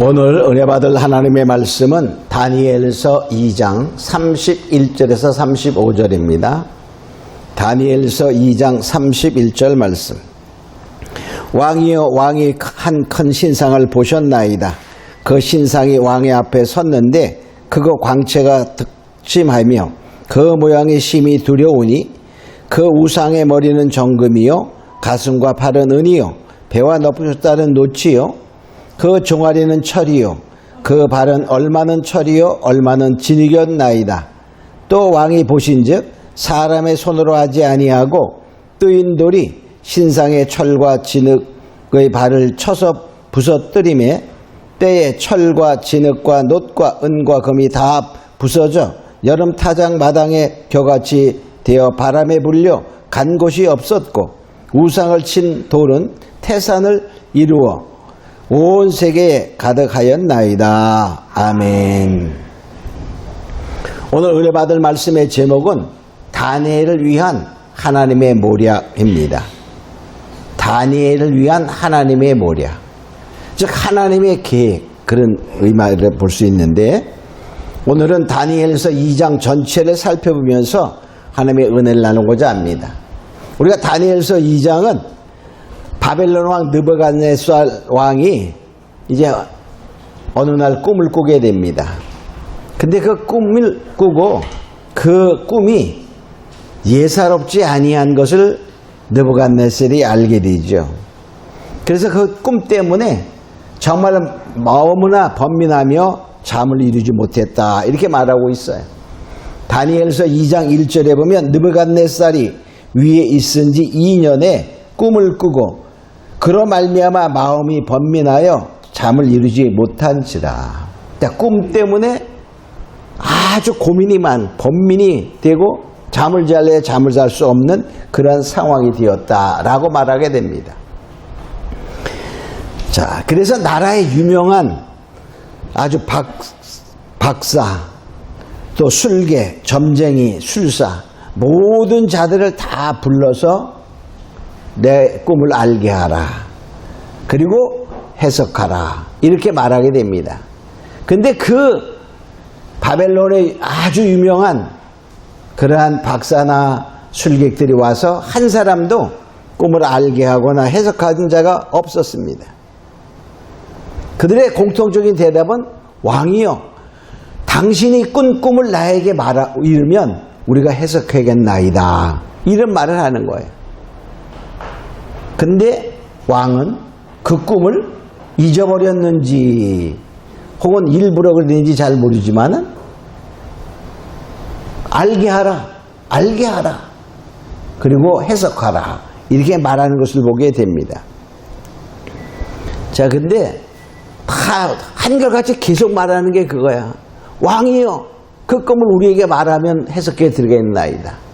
오늘 은혜 받을 하나님의 말씀은 다니엘서 2장 31절에서 35절입니다. 다니엘서 2장 31절 말씀. 왕이여, 왕이 한 큰 신상을 보셨나이다. 그 신상이 왕의 앞에 섰는데 그거 광채가 특심하며 그 모양이 심히 두려우니 그 우상의 머리는 정금이요 가슴과 팔은 은이요 배와 높으셨다는 노치요 그 종아리는 철이요 그 발은 얼마는 철이요 얼마는 진이겼나이다. 또 왕이 보신즉 사람의 손으로 하지 아니하고 뜨인 돌이 신상의 철과 진흙의 발을 쳐서 부서뜨리매 때에 철과 진흙과 놋과 은과 금이 다 부서져 여름 타작 마당에 벼같이 되어 바람에 불려 간 곳이 없었고 우상을 친 돌은 태산을 이루어 온 세계에 가득하였나이다. 아멘. 오늘 은혜 받을 말씀의 제목은 다니엘을 위한 하나님의 모략입니다. 다니엘을 위한 하나님의 모략, 즉 하나님의 계획, 그런 의미를 볼 수 있는데 오늘은 다니엘서 2장 전체를 살펴보면서 하나님의 은혜를 나누고자 합니다. 우리가 다니엘서 2장은 바벨론 왕 느부갓네살 왕이 이제 어느 날 꿈을 꾸게 됩니다. 근데 그 꿈을 꾸고 그 꿈이 예사롭지 아니한 것을 느부갓네살이 알게 되죠. 그래서 그 꿈 때문에 정말 너무나 번민하며 잠을 이루지 못했다, 이렇게 말하고 있어요. 다니엘서 2장 1절에 보면 느부갓네살이 위에 있은 지 2년에 꿈을 꾸고 그로 말미암아 마음이 번민하여 잠을 이루지 못한지라. 꿈 때문에 아주 번민이 되고 잠을 잘래 잠을 잘 수 없는 그런 상황이 되었다라고 말하게 됩니다. 자, 그래서 나라의 유명한 아주 박사, 또 술개, 점쟁이, 술사, 모든 자들을 다 불러서 내 꿈을 알게 하라, 그리고 해석하라, 이렇게 말하게 됩니다. 근데 그 바벨론의 아주 유명한 그러한 박사나 술객들이 와서 한 사람도 꿈을 알게 하거나 해석하는 자가 없었습니다. 그들의 공통적인 대답은 왕이여, 당신이 꾼 꿈을 나에게 이르면 우리가 해석하겠나이다, 이런 말을 하는 거예요. 근데 왕은 그 꿈을 잊어버렸는지 혹은 일부러 그랬는지 잘 모르지만은 알게 하라, 그리고 해석하라, 이렇게 말하는 것을 보게 됩니다. 자, 근데 다 한결같이 계속 말하는 게 그거야. 왕이여, 그 꿈을 우리에게 말하면 해석해 드리겠나이다.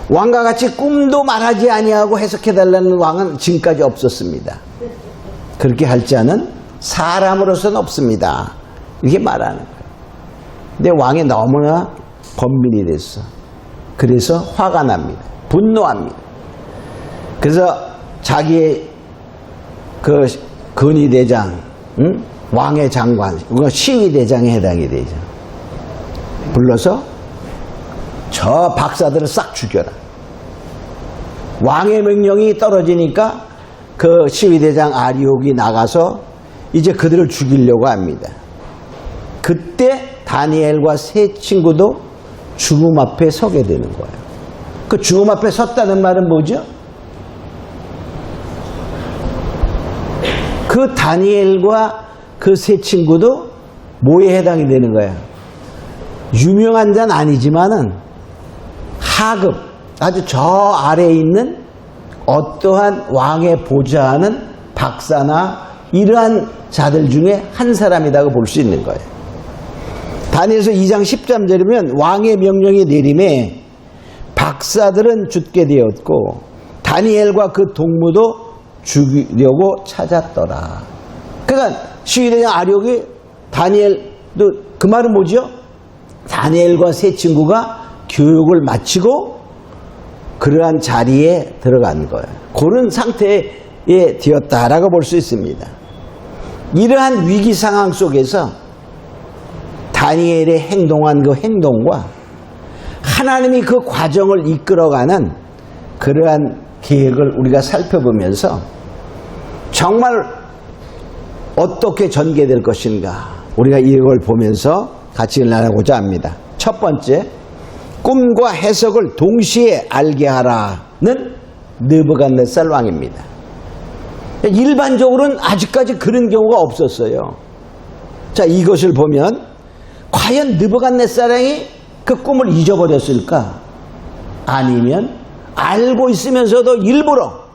왕과 같이 꿈도 말하지 아니하고 해석해 달라는 왕은 지금까지 없었습니다. 그렇게 할 자는 사람으로서는 없습니다, 이렇게 말하는 거예요. 근데 왕이 너무나 번민이 됐어. 그래서 화가 납니다. 분노합니다. 그래서 자기의 그 근위대장, 왕의 장관, 시위대장에 해당이 되죠. 불러서 저 박사들을 싹 죽여라. 왕의 명령이 떨어지니까 그 시위대장 아리옥이 나가서 이제 그들을 죽이려고 합니다. 그때 다니엘과 세 친구도 죽음 앞에 서게 되는 거예요. 그 죽음 앞에 섰다는 말은 뭐죠? 그 다니엘과 그 세 친구도 뭐에 해당이 되는 거예요? 유명한 자는 아니지만은 하급, 아주 저 아래에 있는 어떠한 왕의 보좌하는 박사나 이러한 자들 중에 한 사람이라고 볼 수 있는 거예요. 다니엘서 2장 13절이면 왕의 명령이 내림에 박사들은 죽게 되었고 다니엘과 그 동무도 죽이려고 찾았더라. 그러니까 시위대장 아리옥이 다니엘도, 그 말은 뭐죠? 다니엘과 세 친구가 교육을 마치고 그러한 자리에 들어간 거예요. 그런 상태에 되었다라고 볼 수 있습니다. 이러한 위기 상황 속에서 다니엘의 행동한 그 행동과 하나님이 그 과정을 이끌어가는 그러한 계획을 우리가 살펴보면서 정말 어떻게 전개될 것인가 우리가 이걸 보면서 같이 나누고자 합니다. 첫 번째, 꿈과 해석을 동시에 알게 하라는 느부갓네살 왕입니다. 일반적으로는 아직까지 그런 경우가 없었어요. 자, 이것을 보면 과연 느부갓네살 왕이 그 꿈을 잊어버렸을까? 아니면 알고 있으면서도 일부러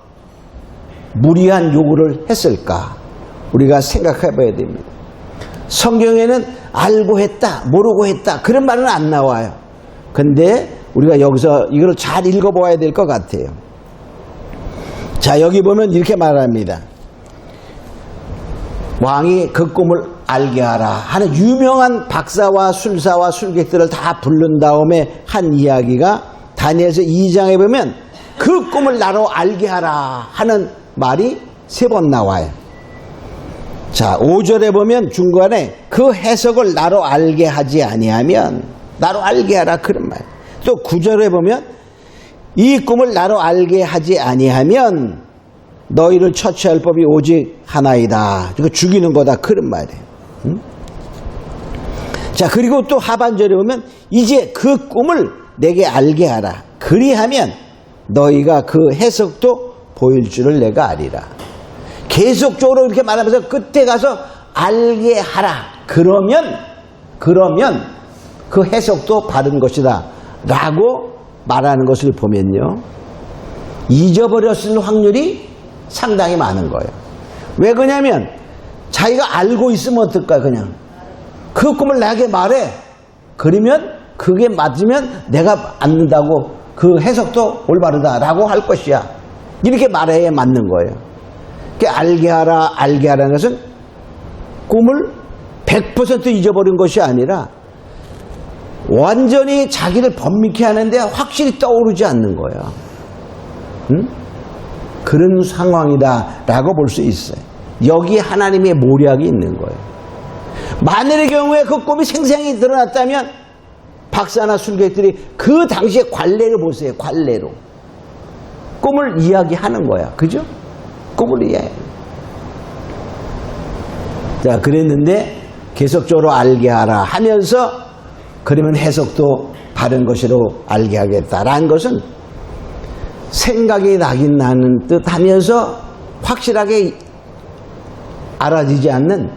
무리한 요구를 했을까? 우리가 생각해 봐야 됩니다. 성경에는 알고 했다, 모르고 했다 그런 말은 안 나와요. 근데 우리가 여기서 이걸 잘 읽어보아야 될 것 같아요. 자, 여기 보면 이렇게 말합니다. 왕이 그 꿈을 알게 하라 하는 유명한 박사와 술사와 술객들을 다 부른 다음에 한 이야기가 다니엘서 2장에 보면 그 꿈을 나로 알게 하라 하는 말이 3번 나와요. 자, 5절에 보면 중간에 그 해석을 나로 알게 하지 아니하면 나로 알게 하라 그런 말. 또 9절에 보면 이 꿈을 나로 알게 하지 아니하면 너희를 처치할 법이 오직 하나이다. 이거 죽이는 거다 그런 말이에요. 자, 그리고 또 하반절에 보면 이제 그 꿈을 내게 알게 하라. 그리하면 너희가 그 해석도 보일 줄을 내가 알리라. 계속적으로 이렇게 말하면서 끝에 가서 알게 하라. 그러면 그 해석도 바른 것이다 라고 말하는 것을 보면요, 잊어버렸을 확률이 상당히 많은 거예요. 왜 그러냐면 자기가 알고 있으면 어떨까? 그냥 그 꿈을 나에게 말해. 그러면 그게 맞으면 내가 안는다고 그 해석도 올바르다라고 할 것이야. 이렇게 말해야 맞는 거예요. 알게 하라는 것은 꿈을 100% 잊어버린 것이 아니라 완전히 자기를 번미케 하는데 확실히 떠오르지 않는 거예요. 그런 상황이다라고 볼 수 있어요. 여기에 하나님의 모략이 있는 거예요. 만일의 경우에 그 꿈이 생생히 드러났다면 박사나 술객들이 그 당시에 관례를 보세요. 관례로 꿈을 이야기하는 거야. 그죠? 꿈을 이야기해. 자, 그랬는데 계속적으로 알게 하라 하면서 그러면 해석도 바른 것으로 알게 하겠다라는 것은 생각이 나긴 나는 듯 하면서 확실하게 알아지지 않는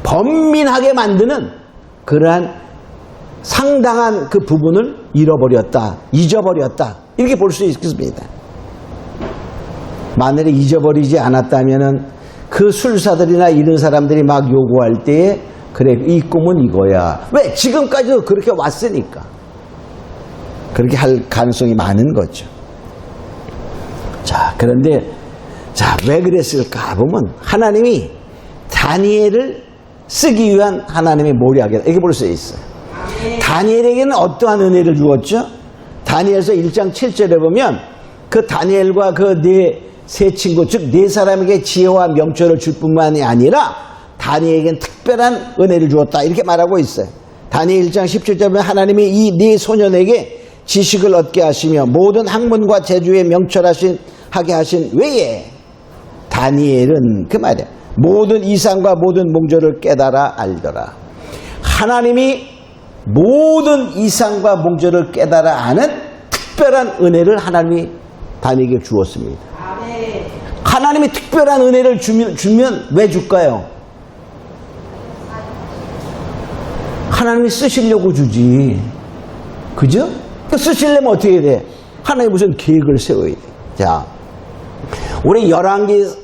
번민하게 만드는 그러한 상당한 그 부분을 잊어버렸다 이렇게 볼 수 있습니다. 만일에 잊어버리지 않았다면은 그 술사들이나 이런 사람들이 막 요구할 때에 그래, 이 꿈은 이거야. 왜? 지금까지도 그렇게 왔으니까. 그렇게 할 가능성이 많은 거죠. 자, 그런데 왜 그랬을까 보면 하나님이 다니엘을 쓰기 위한 하나님의 모략이다 이렇게 볼 수 있어요. 다니엘에게는 어떠한 은혜를 주었죠? 다니엘서 1장 7절에 보면 그 다니엘과 그 세 친구, 즉 4사람에게 지혜와 명철을 줄 뿐만이 아니라 다니엘에게는 특별한 은혜를 주었다 이렇게 말하고 있어요. 다니엘 1장 17절에 보면 하나님이 이 4 소년에게 지식을 얻게 하시며 모든 학문과 재주에 명철하게 하신 외에 다니엘은 그 말이야, 모든 이상과 모든 몽조를 깨달아 알더라. 하나님이 모든 이상과 몽조를 깨달아 아는 특별한 은혜를 하나님이 다니엘에게 주었습니다. 하나님이 특별한 은혜를 주면 왜 줄까요? 하나님이 쓰시려고 주지. 그죠? 쓰시려면 어떻게 돼? 하나님이 무슨 계획을 세워야 돼. 자, 우리 열왕기상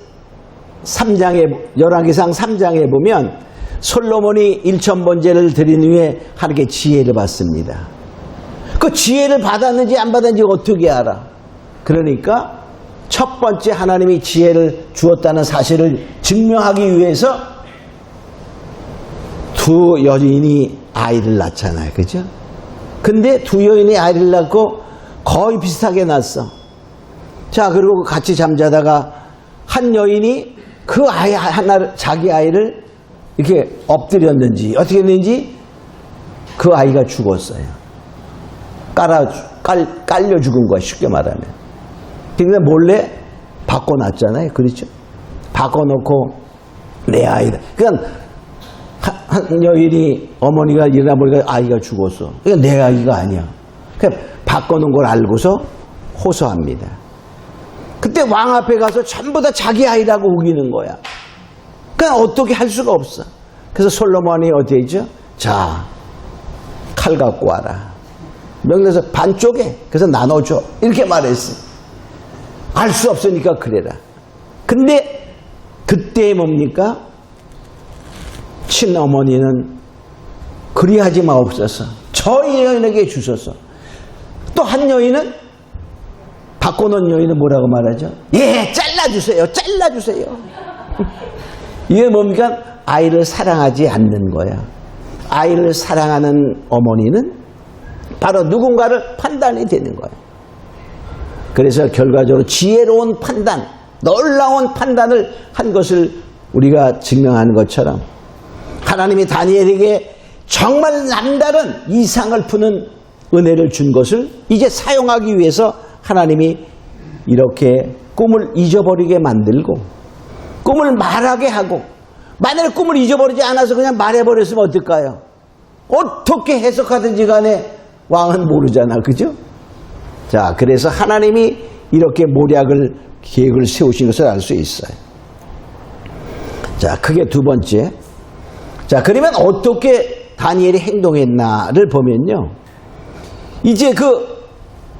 3장에 보면 솔로몬이 1000번제를 드린 후에 하나님께 지혜를 받습니다. 그 지혜를 받았는지 안 받았는지 어떻게 알아? 그러니까 첫 번째 하나님이 지혜를 주었다는 사실을 증명하기 위해서 2 여인이 아이를 낳잖아요. 그죠? 근데 2 여인이 아이를 낳고 거의 비슷하게 낳았어. 자, 그리고 같이 잠자다가 한 여인이 그 아이 하나를, 자기 아이를 이렇게 엎드렸는지 어떻게 했는지 그 아이가 죽었어요. 깔려 죽은 거야, 쉽게 말하면. 근데 몰래 바꿔놨잖아요. 그렇죠? 바꿔놓고 내 아이다. 그러니까 한 여인이, 어머니가 일어나 보니까 아이가 죽었어. 그러니까 내 아이가 아니야. 그러니까 바꿔놓은 걸 알고서 호소합니다. 그때 왕 앞에 가서 전부 다 자기 아이라고 우기는 거야. 그러니까 어떻게 할 수가 없어. 그래서 솔로몬이 어디에 있죠? 자, 칼 갖고 와라. 명령해서 반쪽에, 그래서 나눠줘. 이렇게 말했어. 알 수 없으니까 그래라. 근데 그때 뭡니까? 친어머니는 그리하지 마옵소서. 저 여인에게 주소서. 또 한 여인은, 바꿔놓은 여인은 뭐라고 말하죠? 예, 잘라주세요. 잘라주세요. 이게 뭡니까? 아이를 사랑하지 않는 거야. 아이를 사랑하는 어머니는 바로 누군가를 판단이 되는 거야. 그래서 결과적으로 지혜로운 판단, 놀라운 판단을 한 것을 우리가 증명하는 것처럼 하나님이 다니엘에게 정말 남다른 이상을 푸는 은혜를 준 것을 이제 사용하기 위해서 하나님이 이렇게 꿈을 잊어버리게 만들고 꿈을 말하게 하고, 만약에 꿈을 잊어버리지 않아서 그냥 말해버렸으면 어떨까요? 어떻게 해석하든지 간에 왕은 모르잖아. 그죠? 자, 그래서 하나님이 이렇게 모략을, 계획을 세우신 것을 알 수 있어요. 자, 그게 두 번째. 자, 그러면 어떻게 다니엘이 행동했나를 보면요. 이제 그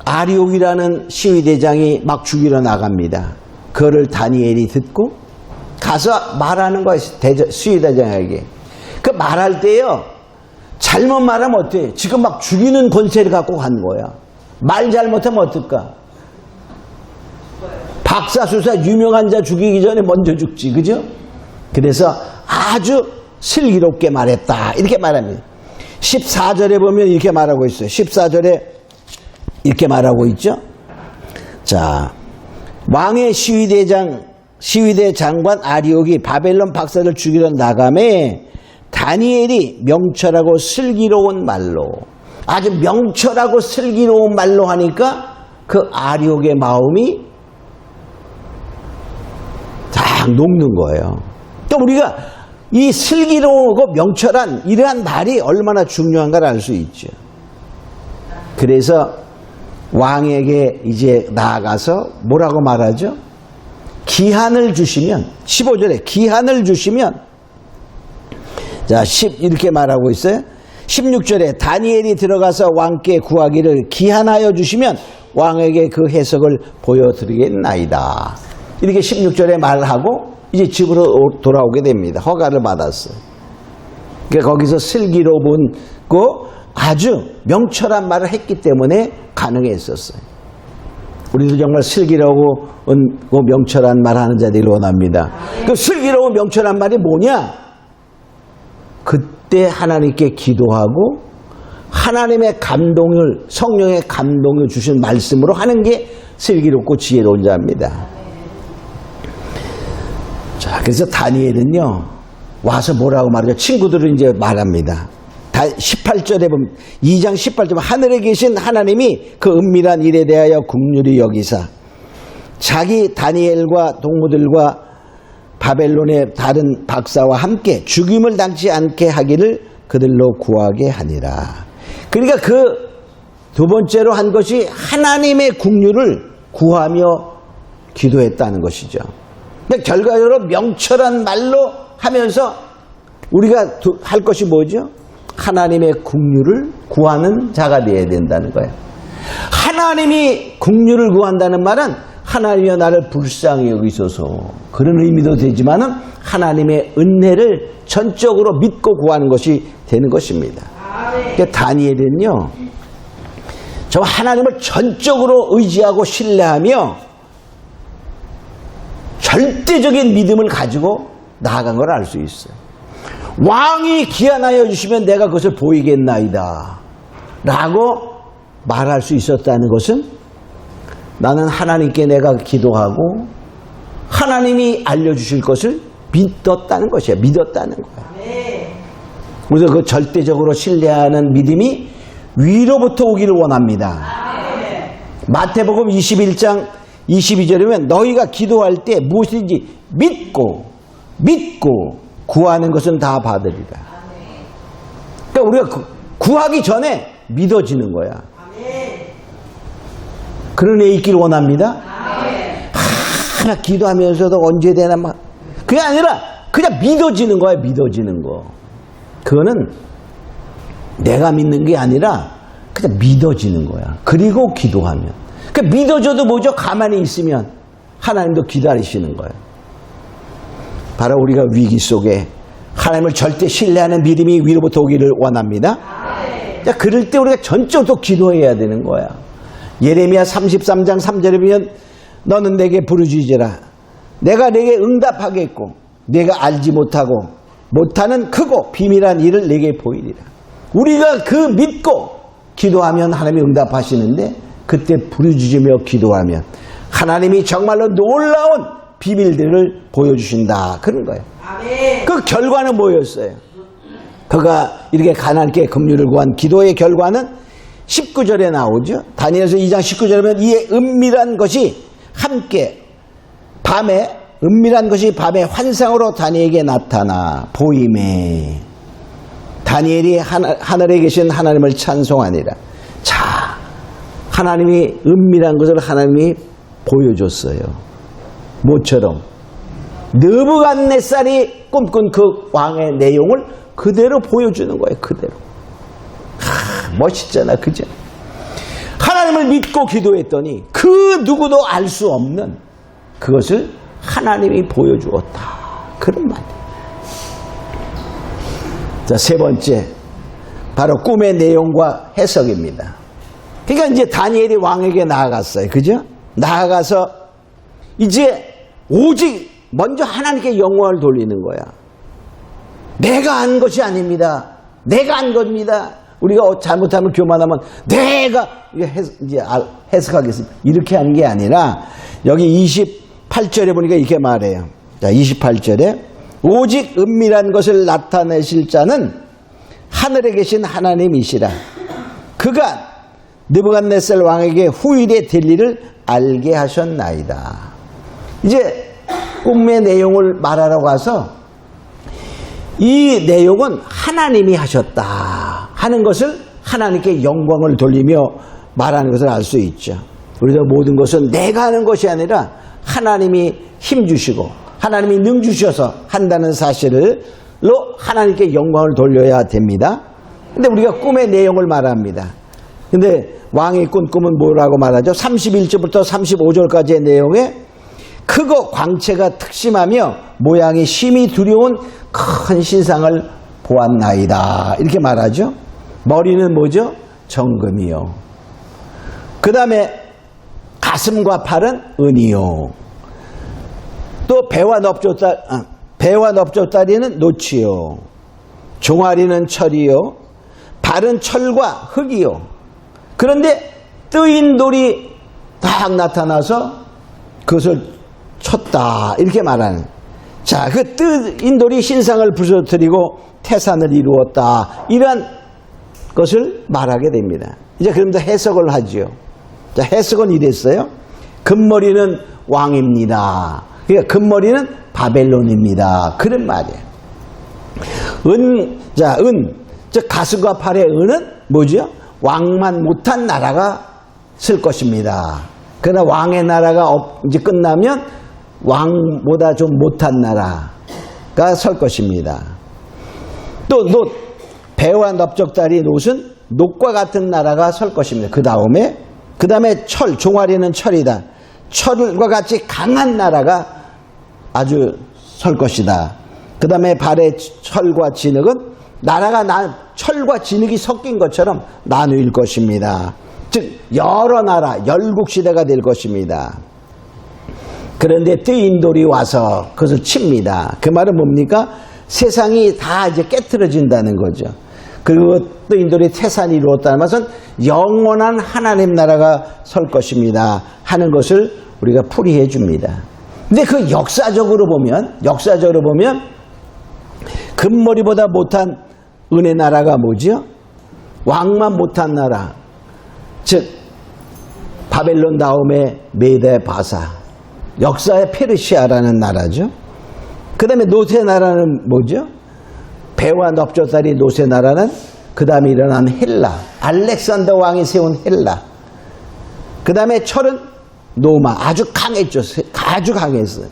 아리옥이라는 시위대장이 막 죽이러 나갑니다. 그거를 다니엘이 듣고 가서 말하는 거예요. 시위대장에게. 그 말할 때요, 잘못 말하면 어때? 지금 막 죽이는 권세를 갖고 간 거야. 말 잘못하면 어떨까? 박사수사 유명한 자 죽이기 전에 먼저 죽지. 그죠? 그래서 아주 슬기롭게 말했다. 이렇게 말합니다. 14절에 보면 이렇게 말하고 있어요. 14절에 이렇게 말하고 있죠. 자, 왕의 시위대 장관 아리옥이 바벨론 박사를 죽이러 나가매 다니엘이 명철하고 슬기로운 말로, 아주 명철하고 슬기로운 말로 하니까 그 아리옥의 마음이 딱 녹는 거예요. 또 우리가 이 슬기로우고 명철한 이러한 말이 얼마나 중요한가를 알 수 있죠. 그래서 왕에게 이제 나아가서 뭐라고 말하죠? 기한을 주시면, 15절에 기한을 주시면, 자, 이렇게 말하고 있어요. 16절에 다니엘이 들어가서 왕께 구하기를 기한하여 주시면 왕에게 그 해석을 보여드리겠나이다. 이렇게 16절에 말하고 이제 집으로 돌아오게 됩니다. 허가를 받았어요. 그러니까 거기서 슬기로운 아주 명철한 말을 했기 때문에 가능했었어요. 우리도 정말 슬기로운 명철한 말 하는 자들을 원합니다. 그 슬기로운 명철한 말이 뭐냐? 그때 하나님께 기도하고 하나님의 감동을, 성령의 감동을 주신 말씀으로 하는 게 슬기롭고 지혜로운 자입니다. 자, 그래서 다니엘은요, 와서 뭐라고 말하죠? 친구들은 이제 말합니다. 18절에 보면, 2장 18절, 하늘에 계신 하나님이 그 은밀한 일에 대하여 긍휼히 여기사 자기 다니엘과 동무들과 바벨론의 다른 박사와 함께 죽임을 당치 않게 하기를 그들로 구하게 하니라. 그러니까 그 두 번째로 한 것이 하나님의 긍휼을 구하며 기도했다는 것이죠. 결과적으로 명철한 말로 하면서 우리가 할 것이 뭐죠? 하나님의 긍휼을 구하는 자가 되어야 된다는 거예요. 하나님이 긍휼을 구한다는 말은 하나님이 나를 불쌍히 여기소서, 그런 의미도 되지만은 하나님의 은혜를 전적으로 믿고 구하는 것이 되는 것입니다. 그러니까 다니엘은요, 저 하나님을 전적으로 의지하고 신뢰하며 절대적인 믿음을 가지고 나아간 걸 알 수 있어요. 왕이 기한하여 주시면 내가 그것을 보이겠나이다 라고 말할 수 있었다는 것은, 나는 하나님께 내가 기도하고 하나님이 알려주실 것을 믿었다는 것이에요. 믿었다는 거예요. 그래서 그 절대적으로 신뢰하는 믿음이 위로부터 오기를 원합니다. 마태복음 21장 22절이면 너희가 기도할 때 무엇인지 믿고 구하는 것은 다 받으리라. 그러니까 우리가 구하기 전에 믿어지는 거야. 그런 애 있기를 원합니다. 하나 기도하면서도 언제 되나 막 그게 아니라 그냥 믿어지는 거야. 믿어지는 거. 그거는 내가 믿는 게 아니라 그냥 믿어지는 거야. 그리고 기도하면. 그러니까 믿어져도 뭐죠? 가만히 있으면 하나님도 기다리시는 거예요. 바로 우리가 위기 속에 하나님을 절대 신뢰하는 믿음이 위로부터 오기를 원합니다. 자, 그럴 때 우리가 전적으로 기도해야 되는 거야. 예레미야 33장 3절에 보면 너는 내게 부르짖으라. 내가 내게 응답하겠고 내가 알지 못하는 크고 비밀한 일을 내게 보이리라. 우리가 그 믿고 기도하면 하나님이 응답하시는데 그때 부르짖으며 기도하면 하나님이 정말로 놀라운 비밀들을 보여주신다. 그런 거예요. 그 결과는 뭐였어요? 그가 이렇게 가난케 긍휼을 구한 기도의 결과는 19절에 나오죠. 다니엘서 2장 19절에 보면 이에 은밀한 것이 밤에 환상으로 다니엘에게 나타나 보임에 다니엘이 하늘에 계신 하나님을 찬송하니라. 자, 하나님이 은밀한 것을 하나님이 보여줬어요. 모처럼 느부갓네살이 꿈꾼 그 왕의 내용을 그대로 보여주는 거예요. 그대로. 멋있잖아. 그죠? 하나님을 믿고 기도했더니 그 누구도 알 수 없는 그것을 하나님이 보여주었다. 그런 말이에요. 자, 세 번째 바로 꿈의 내용과 해석입니다. 그러니까 이제 다니엘이 왕에게 나아갔어요. 그죠? 나아가서 이제 오직 먼저 하나님께 영광을 돌리는 거야. 내가 한 것이 아닙니다. 내가 한 겁니다. 우리가 잘못하면 교만하면 내가 이제 해석하겠습니다. 이렇게 하는 게 아니라 여기 28절에 보니까 이렇게 말해요. 자, 28절에 오직 은밀한 것을 나타내실 자는 하늘에 계신 하나님이시라. 그가 느부갓네살 왕에게 후일에 될 일을 알게 하셨나이다. 이제 꿈의 내용을 말하러 가서 이 내용은 하나님이 하셨다 하는 것을 하나님께 영광을 돌리며 말하는 것을 알 수 있죠. 우리도 모든 것은 내가 하는 것이 아니라 하나님이 힘주시고 하나님이 능 주셔서 한다는 사실로 하나님께 영광을 돌려야 됩니다. 근데 우리가 꿈의 내용을 말합니다. 근데 왕이 꾼 꿈은 뭐라고 말하죠? 31절부터 35절까지의 내용에 크고 광채가 특심하며 모양이 심히 두려운 큰 신상을 보았나이다. 이렇게 말하죠. 머리는 뭐죠? 정금이요. 그 다음에 가슴과 팔은 은이요. 또 배와 넓적다리는 노치요. 종아리는 철이요. 발은 철과 흙이요. 그런데 뜨인 돌이 딱 나타나서 그것을 쳤다. 이렇게 말하는. 자, 그 뜨인 돌이 신상을 부서뜨리고 태산을 이루었다. 이런 것을 말하게 됩니다. 이제 그러면서 해석을 하죠. 자, 해석은 이랬어요. 금머리는 왕입니다. 그러니까 금머리는 바벨론입니다. 그런 말이에요. 즉 가슴과 팔의 은은 뭐죠? 왕만 못한 나라가 쓸 것입니다. 그러나 왕의 나라가 이제 끝나면 왕보다 좀 못한 나라가 설 것입니다. 또 배와 넓적다리 놋은 놋과 같은 나라가 설 것입니다. 그 다음에 철, 종아리는 철이다. 철과 같이 강한 나라가 아주 설 것이다. 그 다음에 발의 철과 진흙은 나라가 철과 진흙이 섞인 것처럼 나누일 것입니다. 즉 여러 나라, 열국시대가 될 것입니다. 그런데 뜨인 돌이 와서 그것을 칩니다. 그 말은 뭡니까? 세상이 다 이제 깨트려진다는 거죠. 그리고 뜨인 돌이 태산이 이루었다는 것은 영원한 하나님 나라가 설 것입니다 하는 것을 우리가 풀이해 줍니다. 근데 그 역사적으로 보면 금머리보다 못한 은혜 나라가 뭐죠? 왕만 못한 나라. 즉 바벨론 다음에 메데 바사. 역사의 페르시아라는 나라죠. 그 다음에 노세 나라는 뭐죠? 배와 넙조다리 노세 나라는 그 다음에 일어난 헬라. 알렉산더 왕이 세운 헬라. 그 다음에 철은 로마. 아주 강했죠. 아주 강했어요.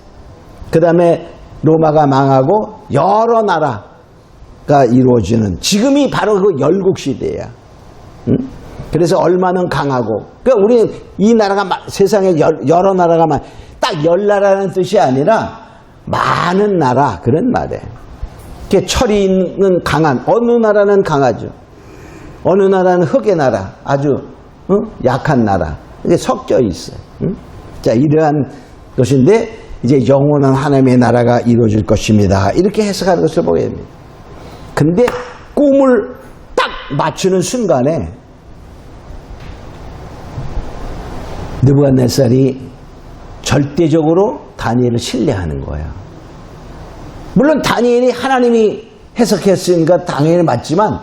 그 다음에 로마가 망하고 여러 나라가 이루어지는 지금이 바로 그 열국시대야. 응? 그래서 얼마는 강하고. 그러니까 우리는 이 나라가 세상에 여러 나라가 딱 열나라는 뜻이 아니라 많은 나라 그런 말이에요. 철이 있는 강한 어느 나라는 강하죠. 어느 나라는 흑의 나라 아주 약한 나라 이게 섞여 있어요. 자 이러한 것인데 이제 영원한 하나님의 나라가 이루어질 것입니다. 이렇게 해석하는 것을 보게 됩니다. 근데 꿈을 딱 맞추는 순간에 느부갓네살이 절대적으로 다니엘을 신뢰하는 거예요. 물론 다니엘이 하나님이 해석했으니까 당연히 맞지만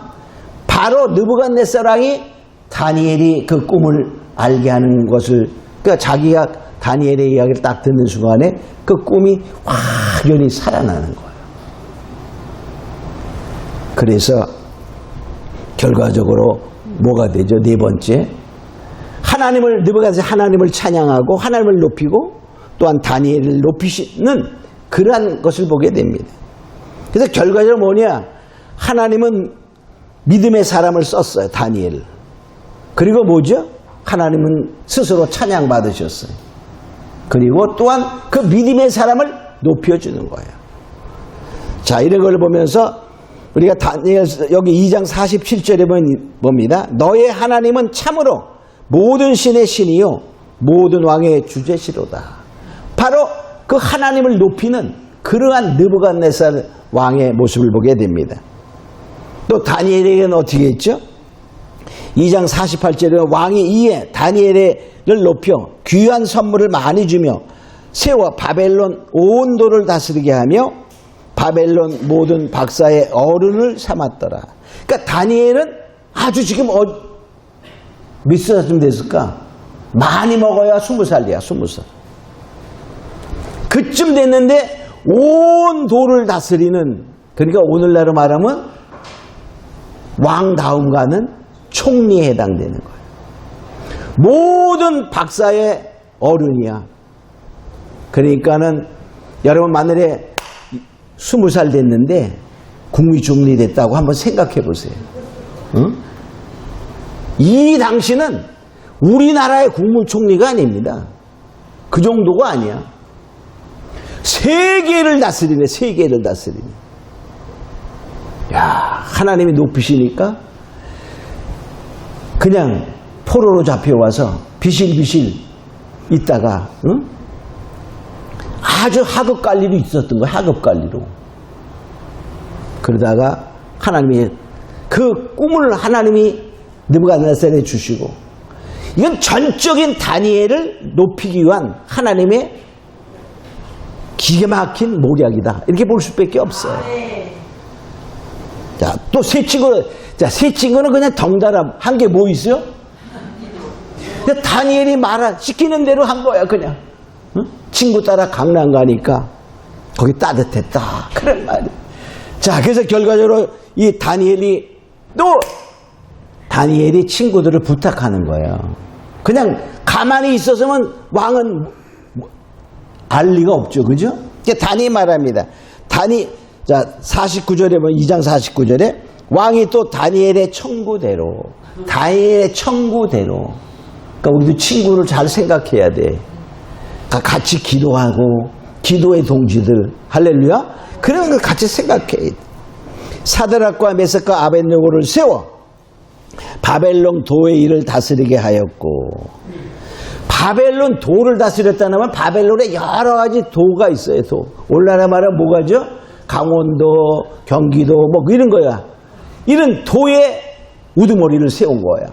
바로 느부갓네살 왕이 다니엘이 그 꿈을 알게 하는 것을 그러니까 자기가 다니엘의 이야기를 딱 듣는 순간에 그 꿈이 확연히 살아나는 거예요. 그래서 결과적으로 뭐가 되죠? 네 번째 느부갓네살이 하나님을 찬양하고 하나님을 높이고 또한 다니엘을 높이시는 그러한 것을 보게 됩니다. 그래서 결과적으로 뭐냐? 하나님은 믿음의 사람을 썼어요. 다니엘. 그리고 뭐죠? 하나님은 스스로 찬양받으셨어요. 그리고 또한 그 믿음의 사람을 높여주는 거예요. 자, 이런 걸 보면서 우리가 다니엘 여기 2장 47절에 봅니다. 너의 하나님은 참으로 모든 신의 신이요 모든 왕의 주제시로다. 바로 그 하나님을 높이는 그러한 느부갓네살 왕의 모습을 보게 됩니다. 또 다니엘에게는 어떻게 했죠? 2장 48절에 왕이 이에 다니엘을 높여 귀한 선물을 많이 주며 세워 바벨론 온 도를 다스리게 하며 바벨론 모든 박사의 어른을 삼았더라. 그러니까 다니엘은 아주 지금 몇 살쯤 됐을까? 많이 먹어야 20살이야. 20살. 그쯤 됐는데 온 도를 다스리는 그러니까 오늘날로 말하면 왕 다음 가는 총리에 해당되는 거예요. 모든 박사의 어른이야. 그러니까는 여러분 만일에 20살 됐는데 국무총리 됐다고 한번 생각해 보세요. 응? 이 당시는 우리나라의 국무총리가 아닙니다. 그 정도가 아니야. 세계를 다스리네. 세계를 다스리네. 야, 하나님이 높이시니까 그냥 포로로 잡혀와서 비실비실 있다가 응? 아주 하급 관리로 있었던 거야. 하급 관리로. 그러다가 하나님이 그 꿈을 하나님이 느부갓네살에 주시고 이건 전적인 다니엘을 높이기 위한 하나님의 기가 막힌 모략이다. 이렇게 볼 수밖에 없어요. 자, 또 세 친구는 그냥 덩달아 한 게 뭐 있어요? 다니엘이 시키는 대로 한 거야, 그냥. 응? 친구 따라 강남 가니까 거기 따뜻했다. 그런 말이야. 자, 그래서 결과적으로 이 다니엘이 친구들을 부탁하는 거예요. 그냥 가만히 있었으면 왕은 알 리가 없죠. 그죠? 다니엘 말합니다. 자, 49절에 보면 2장 49절에 왕이 또 다니엘의 청구대로 그러니까 우리도 친구를 잘 생각해야 돼. 같이 기도하고 기도의 동지들 할렐루야 그런 걸 같이 생각해야 돼. 사드락과 메삭과 아벳느고를 세워 바벨론 도의 일을 다스리게 하였고 바벨론 도를 다스렸다는 말 바벨론에 여러 가지 도가 있어요. 도. 오늘날에 말하면 뭐가죠? 강원도, 경기도 뭐 이런 거야. 이런 도의 우두머리를 세운 거야.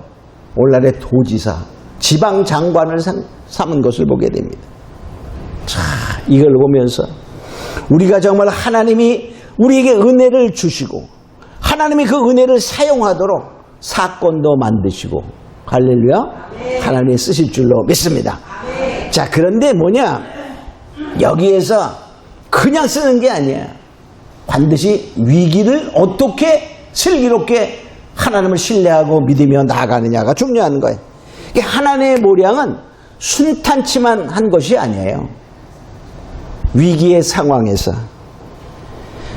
오늘날의 도지사, 지방장관을 삼은 것을 보게 됩니다. 자, 이걸 보면서 우리가 정말 하나님이 우리에게 은혜를 주시고 하나님이 그 은혜를 사용하도록 사건도 만드시고 할렐루야 하나님이 쓰실 줄로 믿습니다. 자, 그런데 뭐냐, 여기에서 그냥 쓰는 게 아니야. 반드시 위기를 어떻게 슬기롭게 하나님을 신뢰하고 믿으며 나아가느냐가 중요한 거예요. 하나님의 모량은 순탄치만 한 것이 아니에요. 위기의 상황에서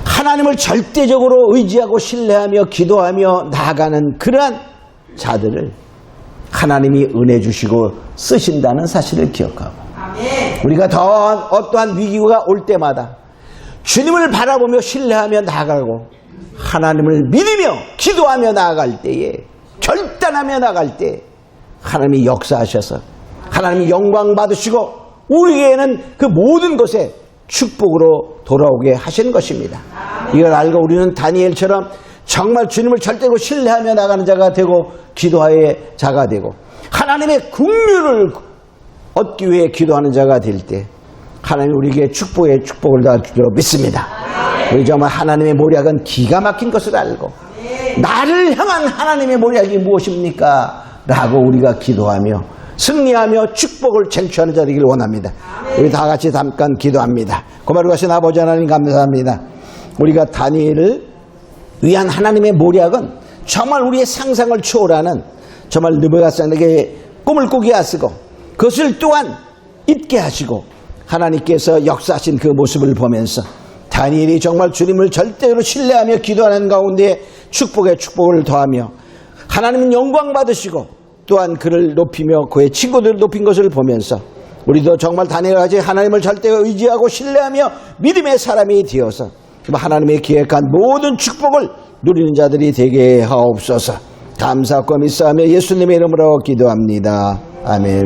하나님을 절대적으로 의지하고 신뢰하며 기도하며 나아가는 그러한 자들을 하나님이 은혜 주시고 쓰신다는 사실을 기억하고, 우리가 더 어떠한 위기가 올 때마다 주님을 바라보며 신뢰하며 나아가고 하나님을 믿으며 기도하며 나아갈 때에, 결단하며 나아갈 때 하나님이 역사하셔서 하나님이 영광 받으시고 우리에게는 그 모든 것에 축복으로 돌아오게 하신 것입니다. 이걸 알고 우리는 다니엘처럼 정말 주님을 절대로 신뢰하며 나가는 자가 되고 기도하의 자가 되고 하나님의 긍휼을 얻기 위해 기도하는 자가 될 때 하나님이 우리에게 축복의 축복을 다 주려 믿습니다. 우리 정말 하나님의 모략은 기가 막힌 것을 알고 나를 향한 하나님의 모략이 무엇입니까? 라고 우리가 기도하며 승리하며 축복을 쟁취하는 자 되기를 원합니다. 우리 다 같이 잠깐 기도합니다. 고마우신 아버지 하나님 감사합니다. 우리가 다니엘을 위한 하나님의 모략은 정말 우리의 상상을 초월하는 정말 느부갓네살에게 꿈을 꾸게 하시고 그것을 또한 잊게 하시고 하나님께서 역사하신 그 모습을 보면서 다니엘이 정말 주님을 절대로 신뢰하며 기도하는 가운데 축복에 축복을 더하며 하나님은 영광 받으시고 또한 그를 높이며 그의 친구들을 높인 것을 보면서 우리도 정말 다니엘같이 하나님을 절대로 의지하고 신뢰하며 믿음의 사람이 되어서 하나님의 기획한 모든 축복을 누리는 자들이 되게 하옵소서. 감사하고 믿사하며 예수님의 이름으로 기도합니다. 아멘.